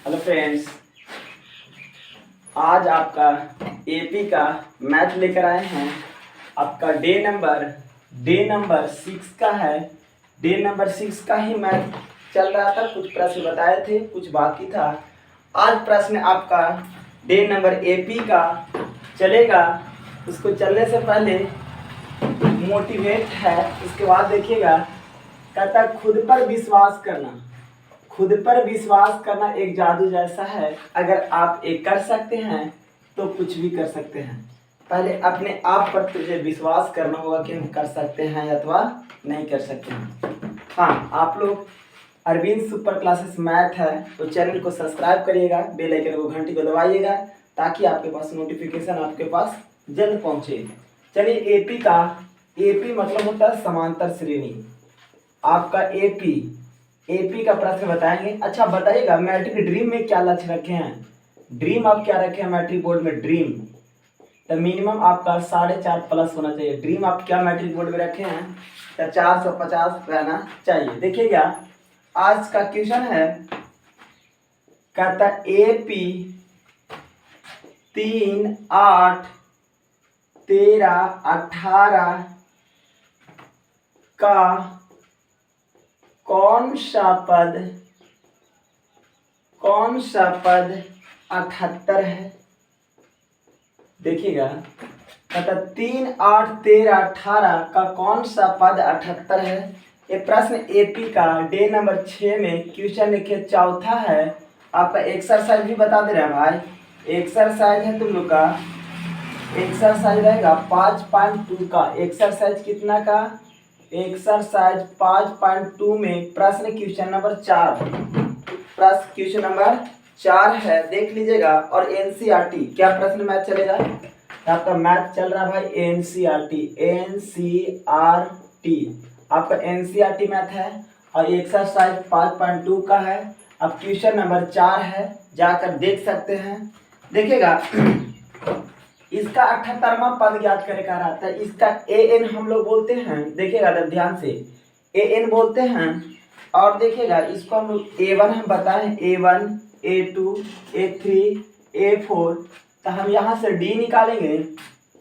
Hello friends, आज आपका AP का मैथ लेकर आए हैं। आपका डे नंबर 6 का है। डे नंबर 6 का ही मैथ चल रहा था। कुछ प्रश्न बताए थे, कुछ बाकी था। आज प्रश्न आपका डे नंबर एपी का चलेगा। उसको चलने से पहले मोटिवेट है, उसके बाद देखिएगा। कहता खुद पर विश्वास करना। खुद पर विश्वास करना एक जादू जैसा है। अगर आप एक कर सकते हैं तो कुछ भी कर सकते हैं। पहले अपने आप पर तुझे विश्वास करना होगा कि हम कर सकते हैं अथवा नहीं कर सकते हैं। हाँ, आप लोग अरविंद सुपर क्लासेस मैथ है तो चैनल को सब्सक्राइब करिएगा, बेल आइकन को घंटी को दबाइएगा ताकि आपके पास नोटिफिकेशन आपके पास जल्द पहुंचे। चलिए, एपी मतलब होता है समांतर श्रेणी। आपका एपी का प्रश्न बताएंगे। अच्छा बताइएगा, मैट्रिक ड्रीम में क्या लक्ष्य रखे हैं? ड्रीम आप क्या रखे हैं मैट्रिक बोर्ड में? ड्रीम तो मिनिमम आपका 4.5 प्लस होना चाहिए। ड्रीम आप क्या मैट्रिक बोर्ड में रखे हैं? तो 450 रहना चाहिए। देखिएगा, आज का क्वेश्चन है। कहता एपी 3, 8, 13, 18 का कौन सा पद 78 है? देखिएगा, कहता 3, 8, 13, 18 का कौन सा पद 78 है? ये प्रश्न एपी का डे नंबर 6 में क्वेश्चन लिखे चौथा है। आपका एक्सरसाइज भी बता दे रहे हैं भाई। एक्सरसाइज है तुम लोग का। एक्सरसाइज रहेगा 5.2 का। एक्सरसाइज कितना का? एक्सरसाइज 5.2 में प्रश्न क्वेश्चन नंबर 4। प्रश्न क्वेश्चन नंबर 4 है, देख लीजिएगा। और एनसीईआरटी क्या प्रश्न मैथ चलेगा? आपका मैथ चल रहा भाई एनसीईआरटी। आपका एनसीईआरटी मैथ है और एक्सरसाइज 5.2 का है। अब क्वेश्चन नंबर 4 है, जाकर देख सकते हैं। देखिएगा, इसका 78वां पद ज्ञात करे कह रहा था। इसका एन हम लोग बोलते हैं। देखिएगा ध्यान से, एन बोलते हैं। और देखिएगा, इसको हम लोग A1 हम बताएं। A1, A2, A3, A4। तो हम यहाँ से D निकालेंगे।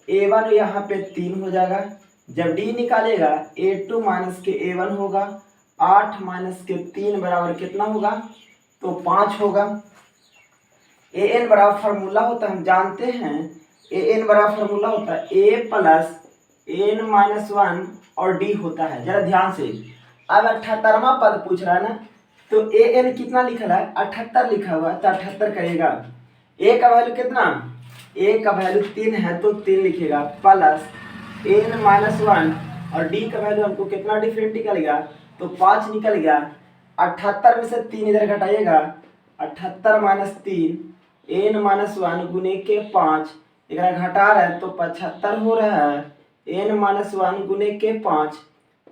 A1 यहाँ पे 3 हो जाएगा। जब D निकालेगा A2 माइनस के A1 होगा। 8 माइनस के 3 बराबर कितना होगा? तो 5 होगा। एन बराबर फार्मूला होता है, हम जानते हैं। एन बराबर फार्मूला होता है ए प्लस एन माइनस 1 और डी होता है। जरा ध्यान से, अब 78वां पद पूछ रहा है ना, तो ए एन कितना लिखा है? 78 लिखा हुआ है, तो 78 करेगा। ए का वैल्यू कितना? ए का वैल्यू 3 है तो 3 लिखेगा, प्लस एन माइनस 1 और डी का वैल्यू हमको कितना डिफरेंट निकलेगा? तो 5 निकल गया। 78 में से 3 इधर घटाइएगा। 78 माइनस 3 एन माइनस 1 गुने के 5 इधर घटा रहे हैं तो 75 हो रहा है। एन माइनस 1 गुने के 5,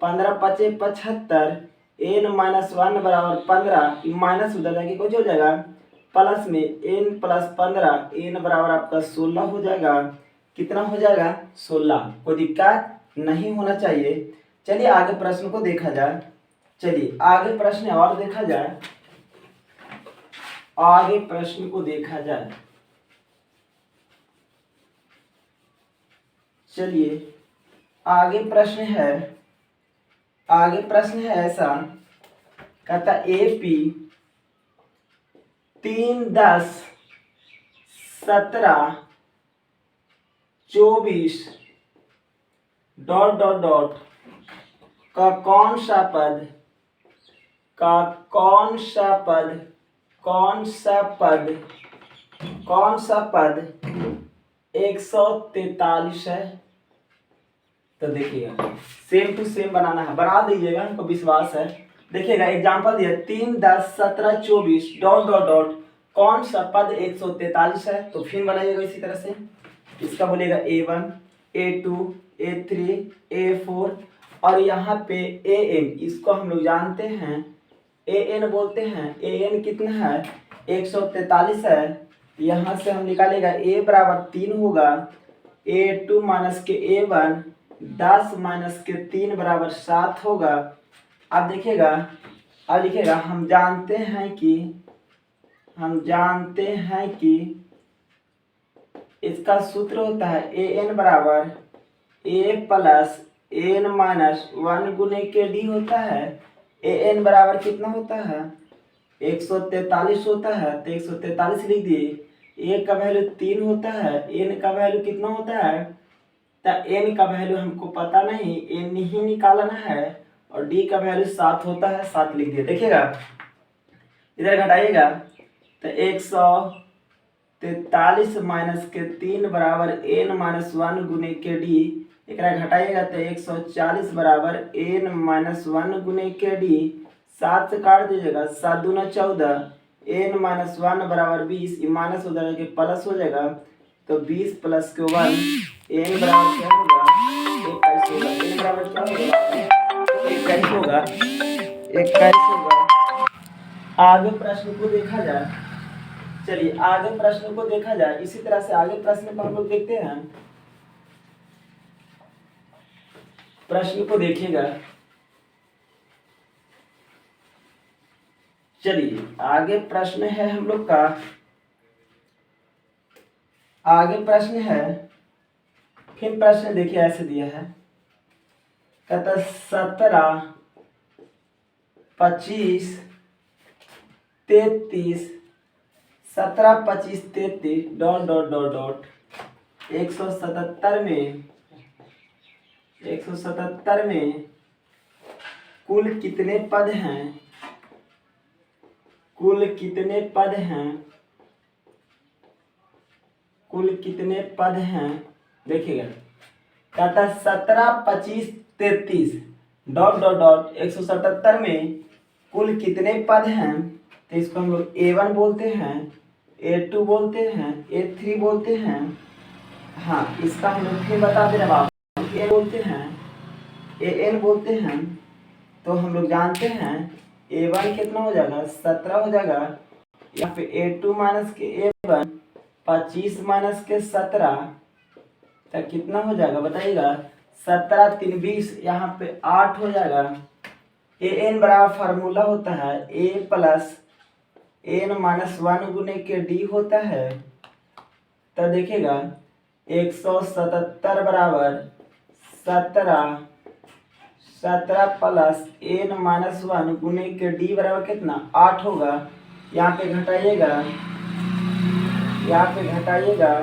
15 पचे 75। एन माइनस 1 बराबर 15, माइनस उधर जाके कुछ हो जाएगा, प्लस में एन प्लस 15, एन बराबर आपका 16 हो जाएगा। कितना हो जाएगा? 16। कोई दिक्कत नहीं होना चाहिए। चलिए आगे प्रश्न को देखा जाए। चलिए आगे प्रश्न और देखा जाए। आगे प्रश्न को देखा जाए। चलिए आगे प्रश्न है। आगे प्रश्न है ऐसा। कहता एपी 3, 10, 17, 24 डॉट डॉट डॉट का कौन सा पद 143 है? तो देखिएगा, सेम टू सेम बनाना है, बना दीजिएगा, हमको विश्वास है। देखिएगा एग्जांपल दिया 3, 10, 17, 24 डॉट डॉट डॉट कौन सा पद 143 है? तो फिर बनाइएगा इसी तरह से। इसका बोलेगा A1, A2, A3, A4 और यहाँ पे AN। इसको हम लोग जानते हैं, AN बोलते हैं। AN कितना है? 143 है। यहाँ से हम निकालेगा A बराबर 3 होगा। A2 माइनस के A1 10 माइनस के 3 बराबर 7 होगा। अब देखिएगा, अब लिखेगा, हम जानते हैं कि हम जानते हैं कि इसका सूत्र होता है ए एन बराबर ए प्लस एन माइनस वन गुने के डी होता है। ए एन बराबर कितना होता है 143 होता है, तो 143 लिख दिए। ए का वैल्यू 3 होता है, एन का वैल्यू कितना होता है, तो एन का वैल्यू हमको पता नहीं, एन ही निकालना है, और डी का वैल्यू 7 होता है, 7 लिख दिए। देखिएगा इधर घटाइएगा तो 143 माइनस के 3 बराबर एन माइनस वन गुने के डी, एक घटाइएगा तो 140 बराबर एन माइनस वन गुने के डी, 7 से काट दीजिएगा, 7 दूना 14, एन माइनस वन बराबर 20, ये माइनस हो जाएगा कि प्लस हो जाएगा, तो 20 प्लस के 1, एन बराबर क्या होगा 21 होगा। एन बराबर क्या होगा 21 होगा, 21 होगा। आगे प्रश्न को देखा जाए, चलिए आगे प्रश्न को देखा जाए। इसी तरह से आगे प्रश्न को हम लोग देखते हैं। प्रश्न को देखिएगा, चलिए आगे प्रश्न है हम लोग का, आगे प्रश्न है, फिर प्रश्न देखिए ऐसे दिया है, कहता 17, 25, 33, 17, 25, 33 डॉट डॉट डॉट डॉट 177 में 177 में कुल कितने पद हैं, कुल कितने पद हैं, कुल कितने पद हैं। देखिएगा कहता 17, 25, 33 डॉट डॉट डॉट 177 में कुल कितने पद हैं, तो इसको हम लोग A1 बोलते हैं, A2 बोलते हैं, A3 बोलते हैं। हाँ, इसका हम लोग फिर बता दे रहे बाप, A बोलते हैं, AN बोलते हैं। तो हम लोग जानते हैं A1 कितना हो जाएगा 17 हो जाएगा, यहाँ पे A2 माइनस के A1 25 माइनस के 17 तो कितना हो जाएगा बताइएगा, 17 3 20, यहाँ पे 8 हो जाएगा। AN बराबर फार्मूला होता है A plus n minus one गुने के डी होता है। तो देखिएगा 177 बराबर 17, 17 प्लस एन माइनस वन गुने के डी बराबर कितना 8 होगा। यहाँ पे घटाइएगा, यहाँ पे घटाइएगा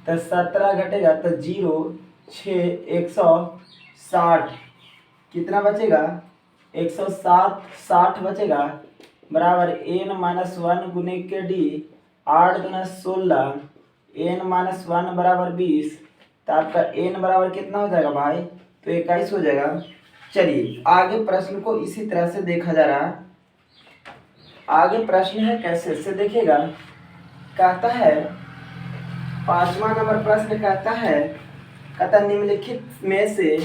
तो 17 घटेगा तो 0 6 160, कितना बचेगा 160 बचेगा बराबर एन माइनस वन गुने के डी 8 दूना 16, एन माइनस वन बराबर 20, तो आपका एन बराबर कितना हो जाएगा भाई, तो 21 हो जाएगा। चलिए आगे प्रश्न को इसी तरह से देखा जा रहा है। आगे प्रश्न है कैसे से देखिएगा, कहता है 5वां नंबर प्रश्न कहता निम्नलिखित में से,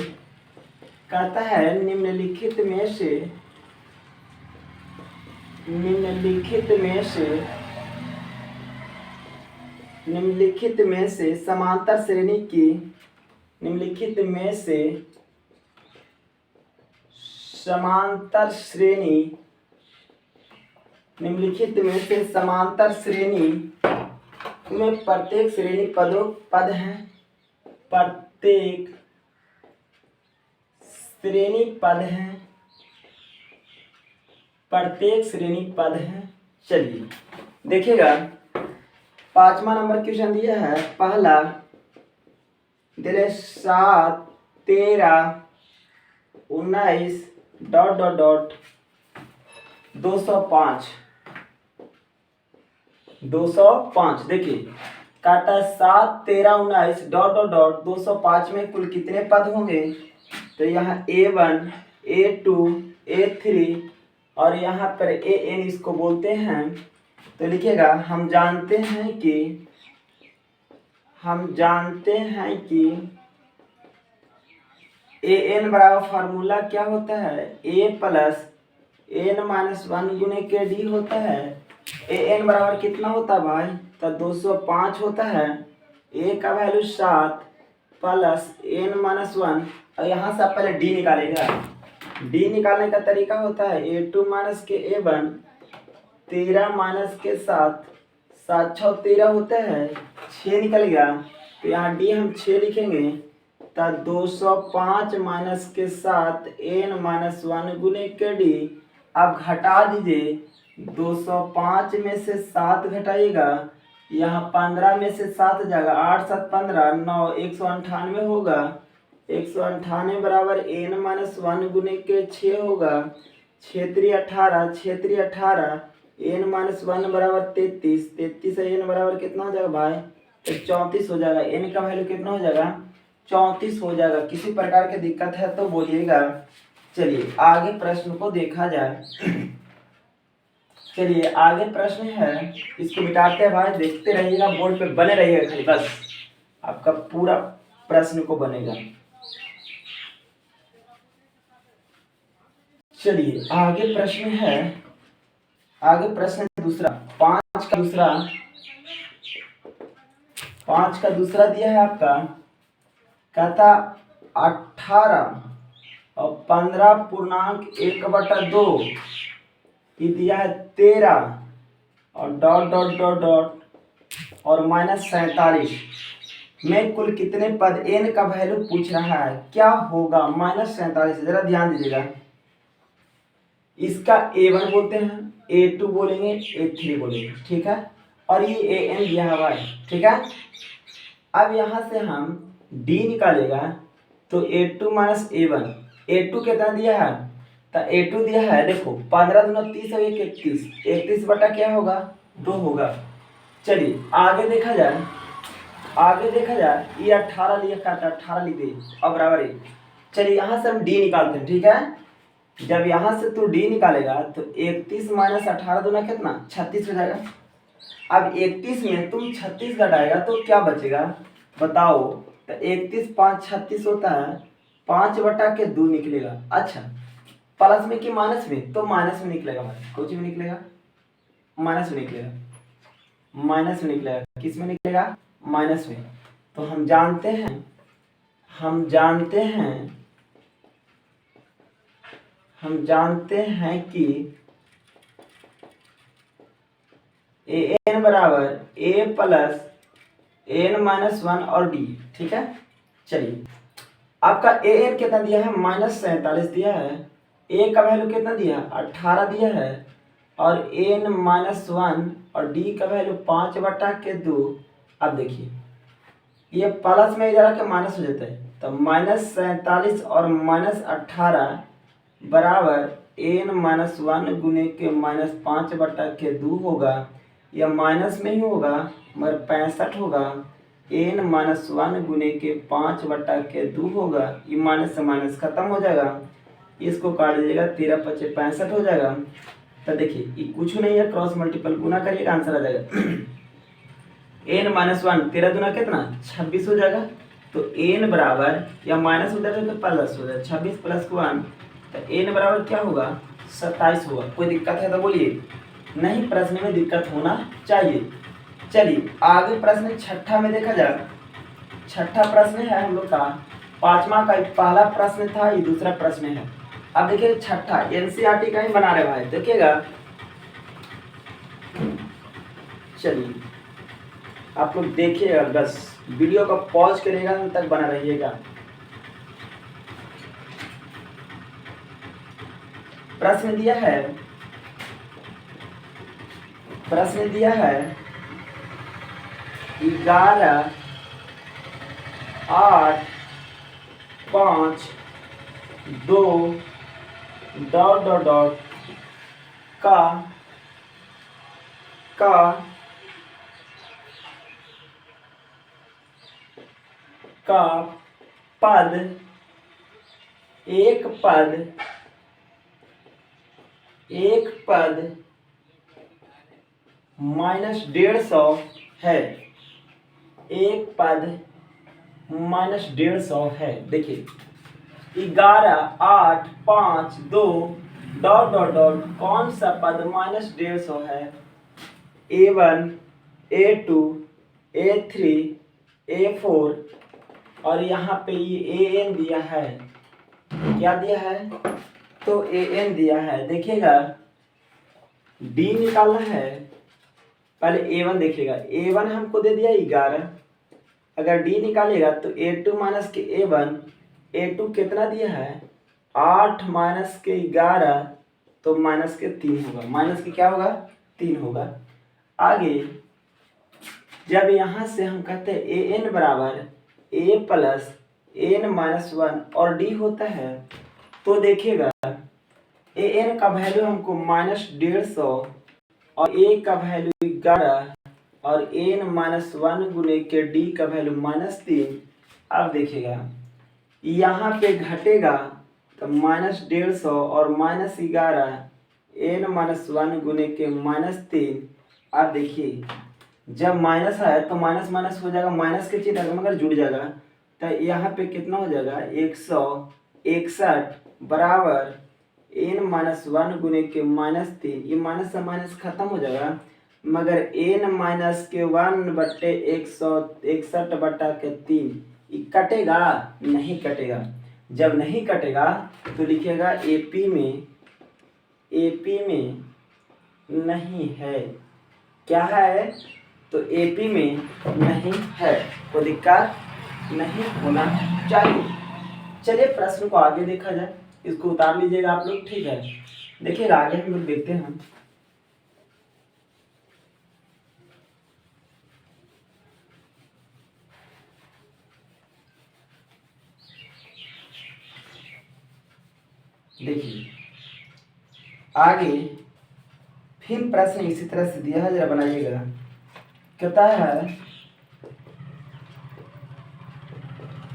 कहता है निम्नलिखित में से समांतर श्रेणी की, निम्नलिखित में से समांतर श्रेणी में प्रत्येक श्रेणी पद हैं, प्रत्येक श्रेणी पद हैं। चलिए देखिएगा 5वां नंबर क्वेश्चन दिया है, पहला दिले 7 13 19 डॉट डॉट डॉट 205। देखिए कहता 7 13 19 डॉट डॉट डॉट 205 में कुल कितने पद होंगे, तो यहाँ A1 A2 A3 और यहाँ पर AN इसको बोलते हैं। तो लिखिएगा हम जानते हैं कि AN बराबर फार्मूला क्या होता है, A plus n minus one गुने के डी होता है। AN बराबर कितना होता है भाई, तो 205 होता है। A का value 7 plus n minus one, और यहाँ से आप पहले डी निकालेगा। डी निकालने का तरीका होता है A2 माइनस के A1 13 माइनस के 7, 7 6 13 होते हैं, 6 निकल गया तो यहाँ डी हम 6 लिखेंगे। तो 205 माइनस के 7 n माइनस 1 गुने के डी। आप घटा दीजिए, 205 में से 7 घटाइएगा, यहाँ 15 में से 7 जाएगा, 8 7 15 9 198 होगा। 198 बराबर n माइनस 1 गुने के 6 होगा। 6 18, 6 18, n माइनस 1 बराबर 33, 33 से n बराबर कितना हो जाएगा भाई? तो 34 हो जाएगा। n का वैल्यू कितना हो जाएगा? 34 हो जाएगा। किसी प्रकार की दिक्कत है तो बोलिएगा। चलिए आगे प्रश्न को देखा जाए। चलिए आगे प्रश्न है, इसको मिटाते हैं भाई, देखते रहिएगा, बोर्ड पे बने रहिएगा खाली, बस आपका पूरा प्रश्न को बनेगा। चलिए आगे प्रश्न है, आगे प्रश्न दूसरा, 5 का दूसरा दिया है आपका, कहता 18 और 15 पूर्णांक 1/2, ये दिया है 13 और डॉट डॉट डॉट डॉट और माइनस 47 में कुल कितने पद, n का वैल्यू पूछ रहा है, क्या होगा माइनस 47? जरा ध्यान दीजिएगा। इसका a1 बोलते हैं, a2 बोलेंगे, a3 बोलेंगे, ठीक है, और ये an दिया हुआ है, ठीक है। अब यहाँ से हम d निकालेगा तो a2 माइनस a1, a2 कितना दिया है? तो a2 दिया है, देखो 15 दूना 30 और 31, 31 बटा क्या होगा? 2 होगा। चलिए आगे देखा जाए, ये 18 लिया था, 18 लिख दे और बराबर है। चलिए यहाँ से हम d निकालते हैं, ठीक है। जब यहाँ से तू d निकालेगा तो 31 माइनस 18 दूना कितना? 36 हो जाएगा। अब 31 में तुम 36 घटाएगा तो क्या बचेगा बताओ? तो 31 5 36 होता है, 5/2 निकलेगा। अच्छा, प्लस में कि माइनस में? तो माइनस में निकलेगा भाई, कुछ भी निकलेगा, माइनस में निकलेगा, माइनस में निकलेगा। किस में निकलेगा? माइनस में। तो हम जानते हैं कि an बराबर a प्लस n माइनस 1 और d, ठीक है। चलिए आपका an कितना दिया है? माइनस 47 दिया है। a का वैल्यू कितना दिया है? 18 दिया है, और n माइनस 1 और d का वैल्यू 5/2। अब देखिए ये प्लस में इधर आके माइनस हो जाता है, तो माइनस 47 और माइनस 18 बराबर n माइनस 1 गुने के माइनस 5/2 होगा। यह माइनस में ही होगा मगर 65 होगा। n माइनस 1 गुने के 5/2 होगा। ये माइनस से माइनस खत्म हो जाएगा, इसको काट दीजिएगा, 13 × 5 = 65 हो जाएगा। तो देखिए ये कुछ नहीं है, क्रॉस मल्टीपल गुना करिएगा, आंसर आ जाएगा। n माइनस 1 13 दूना कितना? 26 हो जाएगा। तो n बराबर, या माइनस हो जाएगा तो प्लस हो जाएगा, 26 + 1, तो n बराबर क्या होगा? 27 होगा। कोई दिक्कत है तो बोलिए, नहीं प्रश्न में दिक्कत होना चाहिए। चलिए आगे प्रश्न छठा में देखा जाए। छठा प्रश्न है हम लोग का, 5वां का पहला प्रश्न था, ये दूसरा प्रश्न है। अब देखिए छठा एनसीईआरटी का ही बना रहे भाई, देखिएगा। चलिए आप लोग देखिएगा, बस वीडियो का पॉज करिएगा, अंत तक बना रहिएगा। प्रश्न दिया है 11 8 5 2 डॉट डॉट डॉट का पद, एक पद माइनस 150 है, एक पद माइनस 150 है। देखिए 11 8 5 2 डॉट डॉट डॉट कौन सा पद माइनस 150 है? a1 a2 a3 a4, और यहाँ पे ये an दिया है। क्या दिया है? तो an दिया है। देखिएगा डी निकालना है। पहले A1 देखिएगा, A1 हमको दे दिया 11, अगर डी निकालेगा तो A2 माइनस के A1, A2 कितना दिया है 8 माइनस के 11, तो माइनस के 3 होगा, माइनस के क्या होगा 3 होगा। आगे जब यहाँ से हम कहते हैं AN बराबर A प्लस AN माइनस 1 और D होता है, तो देखिएगा AN का वैल्यू हमको -150 और A का वैल्यू 11 और AN माइनस 1 गुने के D का वैल्यू -3। अब देखिएगा यहाँ पे घटेगा तो -150 और -11 AN माइनस 1 गुने के -3। अब देखिए जब माइनस है तो माइनस माइनस हो जाएगा, माइनस के चिन्ह मगर जुड़ जाएगा, तो यहाँ पे कितना हो जाएगा 161 बराबर एन माइनस 1 गुने के -3। ये माइनस से माइनस खत्म हो जाएगा, मगर एन माइनस के 1/161/3 ये कटेगा नहीं कटेगा। जब नहीं कटेगा तो लिखिएगा एपी में नहीं है। क्या है तो एपी में नहीं है, कोई दिक्कत नहीं होना चाहिए। चलिए प्रश्न को आगे देखा जाए, इसको उतार लीजिएगा आप लोग, ठीक है। देखिएगा आगे हम लोग देखते हैं। देखिए आगे फिर प्रश्न इसी तरह से दिया है, जरा बनाइएगा। कहता है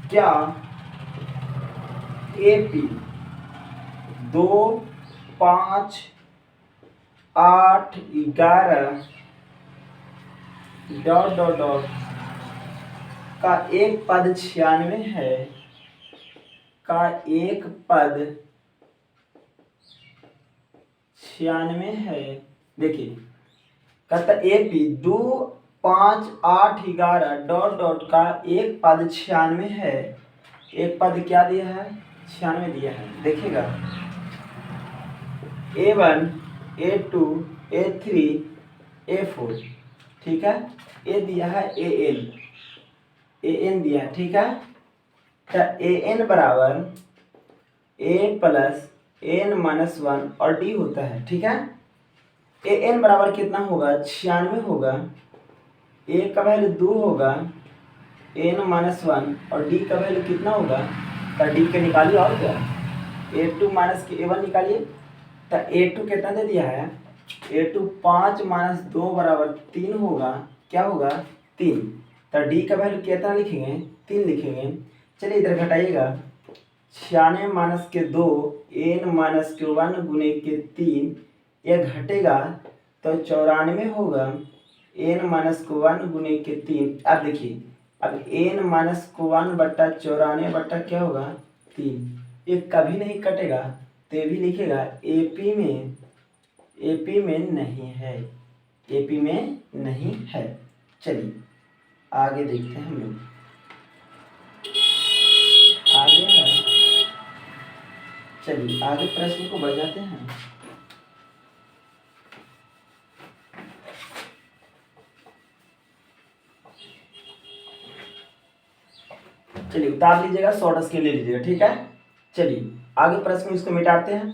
क्या एपी 2, 5, 8, 11 डॉट डॉट डॉट का एक पद 96 है, का एक पद 96 है। देखिए कहता एपी 2, 5, 8, 11 डॉट डॉट का एक पद 96 है। एक पद क्या दिया है 96 दिया है। देखिएगा A1, A2, A3, A4, ठीक है। ए दिया है AN दिया है, ठीक है। तो AN बराबर A प्लस AN माइनस 1 और D होता है, ठीक है। AN बराबर कितना होगा 96 होगा, A का वैल्यू 2 होगा, AN माइनस 1 और D का वैल्यू कितना होगा, तो D के निकालिए और क्या A2 माइनस के A1 निकालिए। तो A2 कितना दे दिया है, A2 5 माइनस 2 बराबर 3 होगा, क्या होगा 3। तो D का वैल्यू कितना लिखेंगे 3 लिखेंगे। चलिए इधर घटाइएगा, 96 माइनस के 2 AN माइनस के 1 गुने के 3, यह घटेगा तो 94 होगा, AN माइनस को 1 गुने के 3। अब देखिए अब AN माइनस को 1/94 बट्टा क्या होगा 3, ये कभी नहीं कटेगा, तो ये भी लिखेगा एपी में नहीं है, एपी में नहीं है। चलिए आगे देखते हैं हम लोग। आगे है, चलिए आगे प्रश्न को बढ़ जाते हैं। चलिए उतार लीजिएगा, शॉर्ट स्केल ले लीजिएगा, ठीक है। चलिए आगे प्रश्न इसको मिटाते हैं।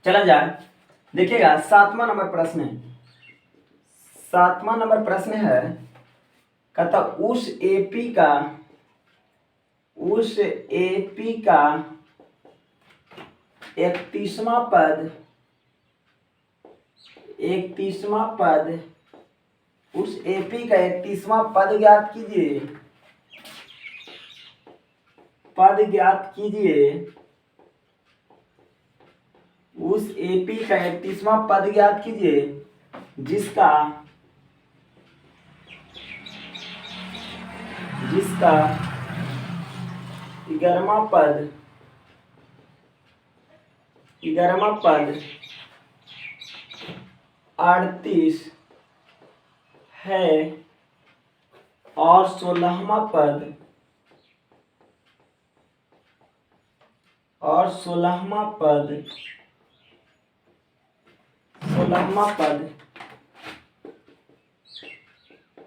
चला जाए, देखिएगा 7वां नंबर प्रश्न है। 7वां नंबर प्रश्न है, कहता उस एपी का 31वां पद, 31वां पद, उस एपी का 31वां पद ज्ञात कीजिए, पद ज्ञात कीजिए। उस एपी का 31वां पद ज्ञात कीजिए जिसका 11वां पद 38 है और 16वां पद और 16वां पद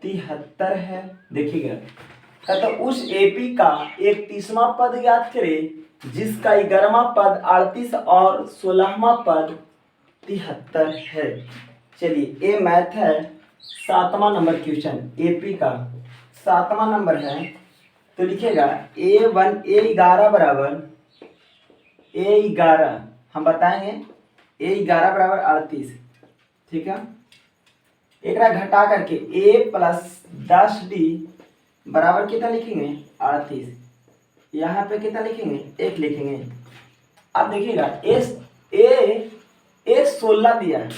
73 है। देखिएगा तो उस एपी का 31वां पद याद करें जिसका 11वां पद 38 और 16वां पद 73 है। चलिए ये मैथ है 7वां नंबर क्वेश्चन एपी का 7वां नंबर है। तो लिखिएगा A11 बराबर A11 हम बताएंगे A11 बराबर 38। ठीक है, एक घटा करके A प्लस 10D बराबर कितना लिखेंगे 38। यहाँ पे कितना लिखेंगे 1 लिखेंगे। अब देखिएगा ए 16 दिया है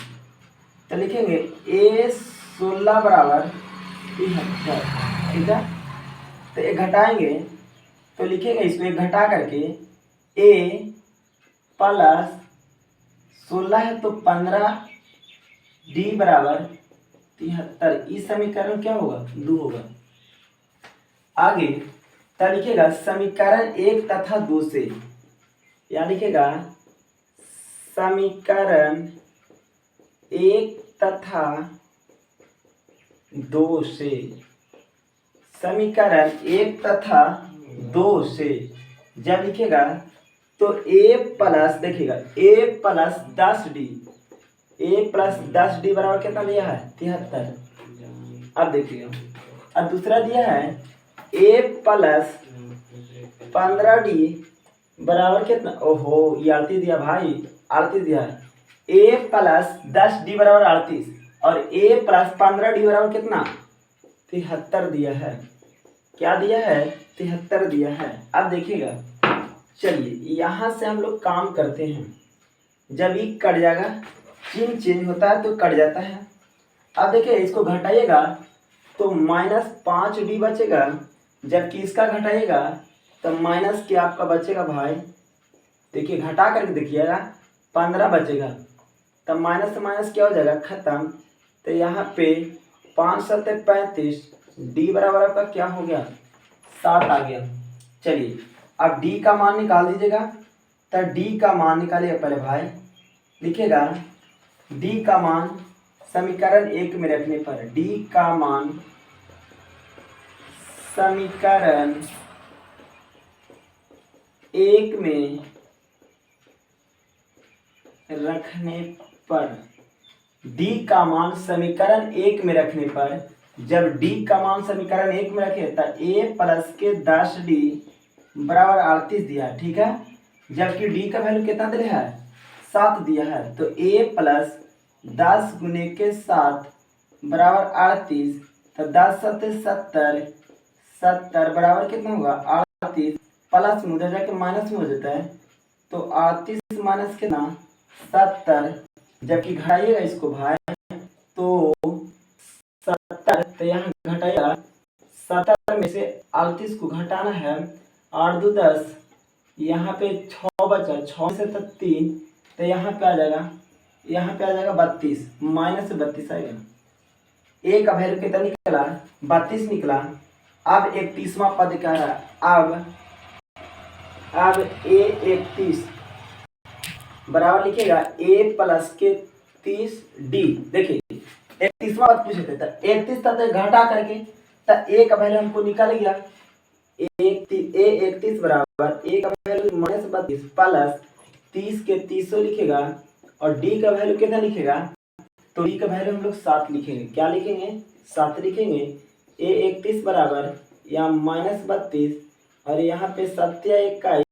तो लिखेंगे A16 बराबर 73। ठीक है, तो एक घटाएंगे तो लिखेंगे इसको एक घटा करके A प्लस 16 है तो 15D बराबर 73। इस समीकरण क्या होगा 2 होगा। आगे तब लिखेगा समीकरण 1 तथा 2 से, या लिखेगा समीकरण 1 तथा 2 से, समीकरण 1 तथा 2 से जब लिखेगा तो A प्लस देखिएगा A प्लस 10D बराबर कितना दिया है 73। अब देखिएगा अब दूसरा दिया है A प्लस 15D बराबर कितना, ओहो ये 38 दिया भाई 38 दिया है। A प्लस 10D बराबर 38 और A प्लस 15D बराबर कितना 73 दिया है। क्या दिया है 73 दिया है। अब देखिएगा चलिए यहाँ से हम लोग काम करते हैं। जब ये कट जाएगा चिन्ह चेंज होता है तो कट जाता है। अब देखिए इसको घटाइएगा तो -5D बचेगा, जबकि इसका घटाइएगा तो माइनस क्या आपका बचेगा भाई। देखिए घटा करके देखिएगा 15 बचेगा तब माइनस से माइनस क्या हो जाएगा खत्म। तो यहाँ पे 5 7 35 D बराबर आपका क्या हो गया 7 आ गया। चलिए अब D का मान निकाल दीजिएगा। तो D का मान निकालिएगा पहले भाई। लिखिएगा D का मान समीकरण 1 में रखने पर D का मान समीकरण 1 में रखने पर D का मान समीकरण 1 में रखने पर जब D का मान समीकरण 1 में रखे तो A प्लस के 10D बराबर 38 दिया है। ठीक है, जबकि D का वैल्यू कितना दिया है 7 दिया है। तो A प्लस 10 गुने के 7 बराबर 38। तो 10 7 70 बराबर कितना होगा 38 प्लस में उधर जाके माइनस में हो जाता है तो 38 माइनस कितना 70। जबकि घटाइएगा इसको भाई तो 70, तो यहाँ घटाइएगा 70 में से 38 को घटाना है 8 2 10, यहाँ पे 6 बचा 6 से 3, तो यहाँ पे आ जाएगा 32 माइनस से 32 आएगा। ए का वैल्यू कितना निकला 32 निकला। अब 31वां पद क्या रहा। अब A31 बराबर लिखिएगा A प्लस के 30D। देखिए 31वां पद पूछे थे तो 31 तक घटा करके तो A का वैल्यू हमको निकल गया। A31 बराबर A का वैल्यू -32 प्लस 30 के 30 लिखेगा और D का वैल्यू कितना लिखेगा तो D का वैल्यू हम लोग 7 लिखेंगे। क्या लिखेंगे 7 लिखेंगे। A31 बराबर यहाँ -32 और यहाँ पे 7 21,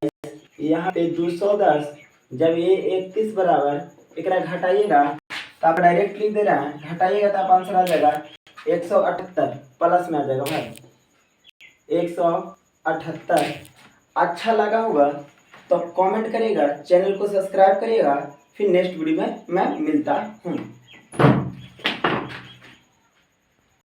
यहाँ पे 210। जब A31 बराबर एक घटाइएगा तो आप डायरेक्ट लिख दे रहे हैं, घटाइएगा तो आप आंसर आ जाएगा 178 प्लस में आ जाएगा भाई 178। अच्छा लगा होगा तो कमेंट करिएगा, चैनल को सब्सक्राइब करिएगा। फिर नेक्स्ट वीडियो में मैं मिलता हूँ।